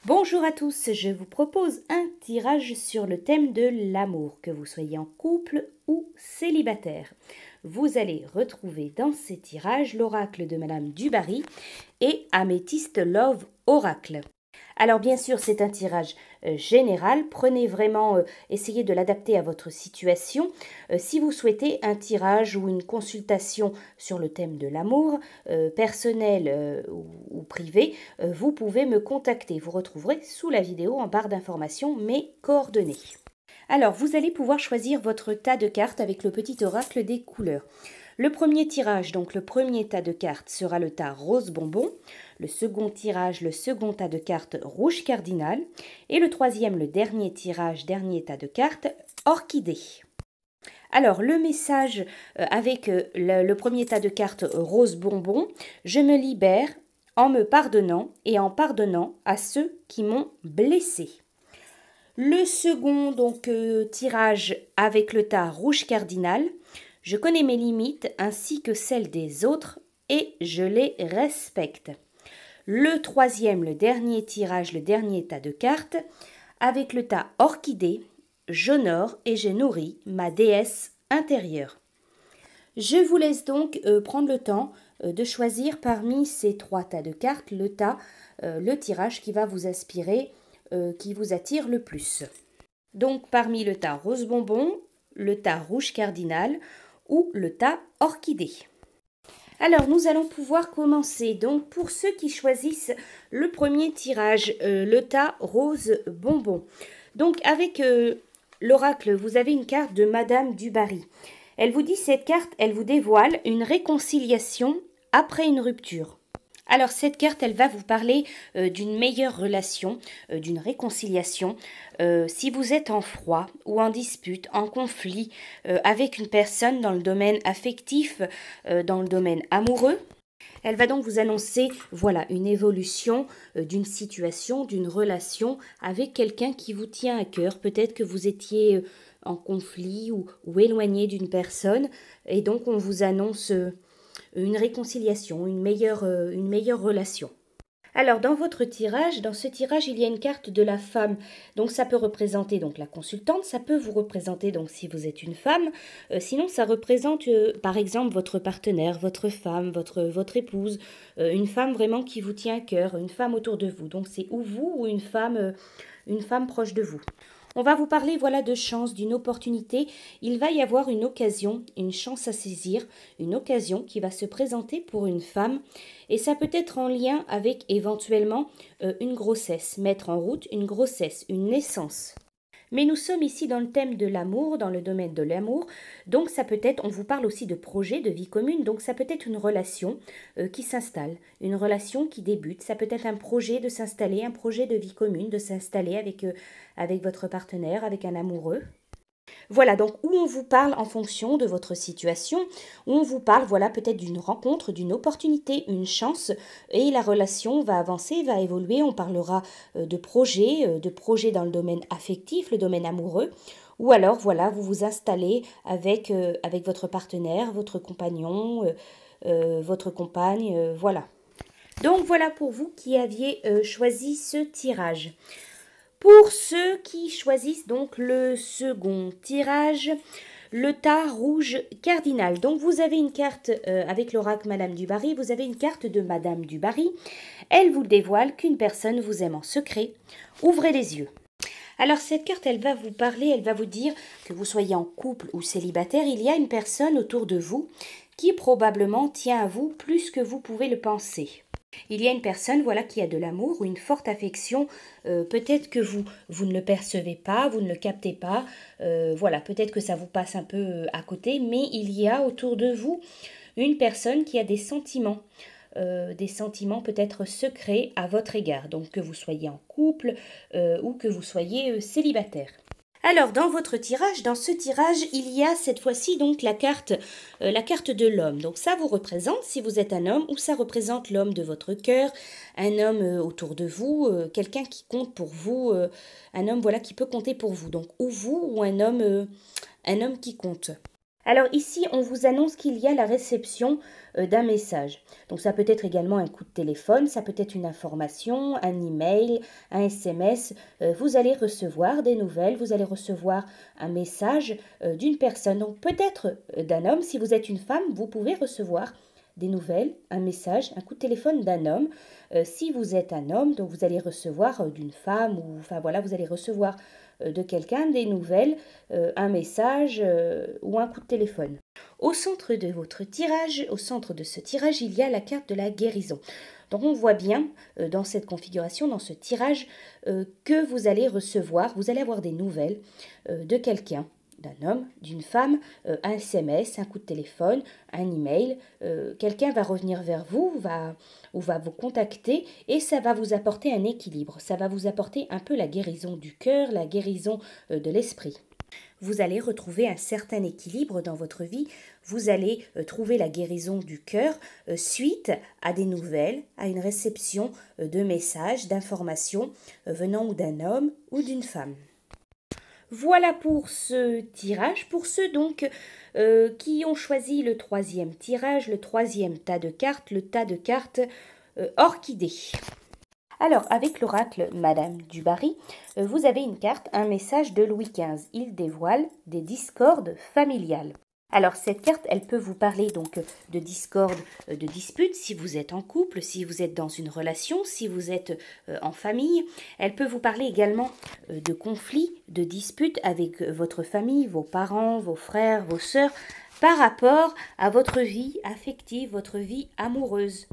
Bonjour à tous, je vous propose un tirage sur le thème de l'amour, que vous soyez en couple ou célibataire. Vous allez retrouver dans ces tirages l'oracle de Madame Dubarry et Améthyste Love Oracle. Alors bien sûr, c'est un tirage général. Prenez vraiment, essayez de l'adapter à votre situation. Si vous souhaitez un tirage ou une consultation sur le thème de l'amour, personnel ou privé, vous pouvez me contacter. Vous retrouverez sous la vidéo en barre d'informations mes coordonnées. Alors, vous allez pouvoir choisir votre tas de cartes avec le petit oracle des couleurs. Le premier tirage, donc le premier tas de cartes, sera le tas rose bonbon. Le second tirage, le second tas de cartes rouge cardinal. Et le troisième, le dernier tirage, dernier tas de cartes, orchidée. Alors, le message avec le premier tas de cartes rose bonbon, je me libère en me pardonnant et en pardonnant à ceux qui m'ont blessé. Le second tirage avec le tas rouge cardinal, je connais mes limites ainsi que celles des autres et je les respecte. Le troisième, le dernier tirage, le dernier tas de cartes, avec le tas orchidée, j'honore et je nourris ma déesse intérieure. Je vous laisse donc prendre le temps de choisir parmi ces trois tas de cartes le tirage qui va vous inspirer, qui vous attire le plus. Donc parmi le tas rose bonbon, le tas rouge cardinal ou le tas orchidée. Alors nous allons pouvoir commencer. Donc pour ceux qui choisissent le premier tirage, le tas rose bonbon. Donc avec l'oracle, vous avez une carte de Madame Dubarry. Elle vous dit, cette carte, elle vous dévoile une réconciliation après une rupture. Alors cette carte, elle va vous parler d'une meilleure relation, d'une réconciliation. Si vous êtes en froid ou en dispute, en conflit avec une personne dans le domaine affectif, dans le domaine amoureux, elle va donc vous annoncer, voilà, une évolution d'une situation, d'une relation avec quelqu'un qui vous tient à cœur. Peut-être que vous étiez en conflit ou éloigné d'une personne et donc on vous annonce une réconciliation, une meilleure relation. Alors dans votre tirage, dans ce tirage, il y a une carte de la femme. Donc ça peut représenter donc la consultante, ça peut vous représenter donc si vous êtes une femme. Sinon ça représente par exemple votre partenaire, votre femme, votre épouse, une femme vraiment qui vous tient à cœur, une femme autour de vous. Donc c'est ou vous ou une femme proche de vous. On va vous parler voilà de chance, d'une opportunité. Il va y avoir une occasion, une chance à saisir, une occasion qui va se présenter pour une femme et ça peut être en lien avec éventuellement une grossesse, mettre en route une grossesse, une naissance. Mais nous sommes ici dans le thème de l'amour, dans le domaine de l'amour. Donc ça peut être, on vous parle aussi de projet, de vie commune. Donc ça peut être une relation qui s'installe, une relation qui débute. Ça peut être un projet de s'installer, un projet de vie commune, de s'installer avec votre partenaire, avec un amoureux. Voilà, donc où on vous parle en fonction de votre situation, où on vous parle, voilà, peut-être d'une rencontre, d'une opportunité, une chance, et la relation va avancer, va évoluer. On parlera de projets dans le domaine affectif, le domaine amoureux, ou alors, voilà, vous vous installez avec votre partenaire, votre compagnon, votre compagne, voilà. Donc voilà pour vous qui aviez choisi ce tirage. Pour ceux qui choisissent donc le second tirage, le tas rouge cardinal. Donc vous avez une carte avec l'oracle Madame Dubarry, vous avez une carte de Madame Dubarry. Elle vous dévoile qu'une personne vous aime en secret. Ouvrez les yeux. Alors cette carte, elle va vous parler, elle va vous dire que vous soyez en couple ou célibataire, il y a une personne autour de vous qui probablement tient à vous plus que vous pouvez le penser. Il y a une personne voilà, qui a de l'amour ou une forte affection, peut-être que vous ne le percevez pas, vous ne le captez pas, voilà, peut-être que ça vous passe un peu à côté, mais il y a autour de vous une personne qui a des sentiments peut-être secrets à votre égard, donc que vous soyez en couple ou que vous soyez célibataire. Alors dans votre tirage, dans ce tirage, il y a cette fois-ci donc la carte de l'homme. Donc ça vous représente si vous êtes un homme ou ça représente l'homme de votre cœur, un homme autour de vous, quelqu'un qui compte pour vous, un homme voilà qui peut compter pour vous. Donc ou vous ou un homme qui compte. Alors ici, on vous annonce qu'il y a la réception d'un message. Donc ça peut être également un coup de téléphone, ça peut être une information, un email, un SMS. Vous allez recevoir des nouvelles, vous allez recevoir un message d'une personne. Donc peut-être d'un homme. Si vous êtes une femme, vous pouvez recevoir des nouvelles, un message, un coup de téléphone d'un homme. Si vous êtes un homme, donc vous allez recevoir d'une femme ou enfin voilà, vous allez recevoir de quelqu'un des nouvelles, un message ou un coup de téléphone. Au centre de votre tirage, au centre de ce tirage, il y a la carte de la guérison. Donc on voit bien dans cette configuration, dans ce tirage, que vous allez recevoir, vous allez avoir des nouvelles de quelqu'un, d'un homme, d'une femme, un SMS, un coup de téléphone, un email. Quelqu'un va revenir vers vous, ou va vous contacter et ça va vous apporter un équilibre. Ça va vous apporter un peu la guérison du cœur, la guérison de l'esprit. Vous allez retrouver un certain équilibre dans votre vie, vous allez trouver la guérison du cœur suite à des nouvelles, à une réception de messages, d'informations venant ou d'un homme ou d'une femme. Voilà pour ce tirage. Pour ceux donc qui ont choisi le troisième tirage, le troisième tas de cartes, le tas de cartes orchidée. Alors, avec l'oracle Madame du Barry, vous avez une carte, un message de Louis XV. Il dévoile des discordes familiales. Alors, cette carte, elle peut vous parler donc de discordes, de disputes, si vous êtes en couple, si vous êtes dans une relation, si vous êtes en famille. Elle peut vous parler également de conflits, de disputes avec votre famille, vos parents, vos frères, vos sœurs, par rapport à votre vie affective, votre vie amoureuse.